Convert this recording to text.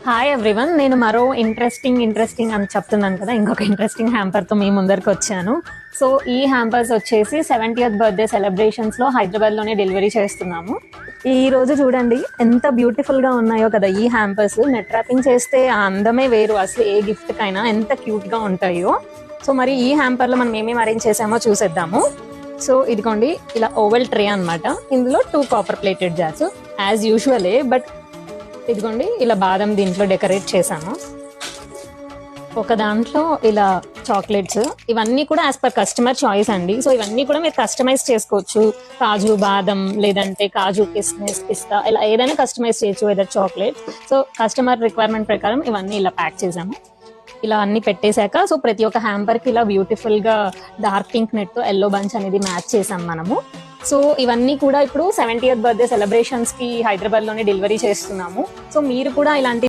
Hi everyone, నేను మరో interesting అని చెప్తున్నాను కదా, ఇంకొక ఇంట్రెస్టింగ్ హ్యాంపర్తో మీ ముందరికి వచ్చాను. సో ఈ హ్యాంపర్స్ వచ్చేసి 70th బర్త్డే సెలబ్రేషన్స్లో హైదరాబాద్లోనే డెలివరీ చేస్తున్నాము. ఈ రోజు చూడండి ఎంత బ్యూటిఫుల్గా ఉన్నాయో కదా ఈ హ్యాంపర్స్. నెట్ ర్యాపింగ్ చేస్తే ఆ అందమే వేరు, అసలు ఏ గిఫ్ట్కైనా ఎంత క్యూట్గా ఉంటాయో. సో మరి ఈ హ్యాంపర్లో మనం ఏమేమి అరేంజ్ చేసామో చూసేద్దాము. సో ఇదిగోండి, ఇలా ఓవెల్ ట్రే అన్నమాట. ఇందులో 2 కాపర్ ప్లేటెడ్ జార్స్ యాజ్ యూజువలే, బట్ ఇదిగోండి ఇలా బాదం దీంట్లో డెకరేట్ చేశాను. ఒక దాంట్లో ఇలా చాక్లెట్స్, ఇవన్నీ కూడా యాజ్ పర్ కస్టమర్ చాయిస్ అండి. సో ఇవన్నీ కూడా మీరు కస్టమైజ్ చేసుకోవచ్చు. కాజు బాదం, లేదంటే కాజు కిస్మిస్, పిస్తా, ఇలా ఏదైనా కస్టమైజ్ చేయొచ్చు ఏదైనా చాక్లెట్. సో కస్టమర్ రిక్వైర్మెంట్ ప్రకారం ఇవన్నీ ఇలా ప్యాక్ చేసాము. ఇలా అన్ని పెట్టేశాక సో ప్రతి ఒక్క హ్యాంపర్కి ఇలా బ్యూటిఫుల్ గా డార్క్ పింక్ నెట్ తో ఎల్లో బంచ్ అనేది మ్యాచ్ చేసాం మనము. సో ఇవన్నీ కూడా ఇప్పుడు 70th బర్త్డే సెలబ్రేషన్స్ కి హైదరాబాద్ లోనే డెలివరీ చేస్తున్నాము. సో మీరు కూడా ఇలాంటి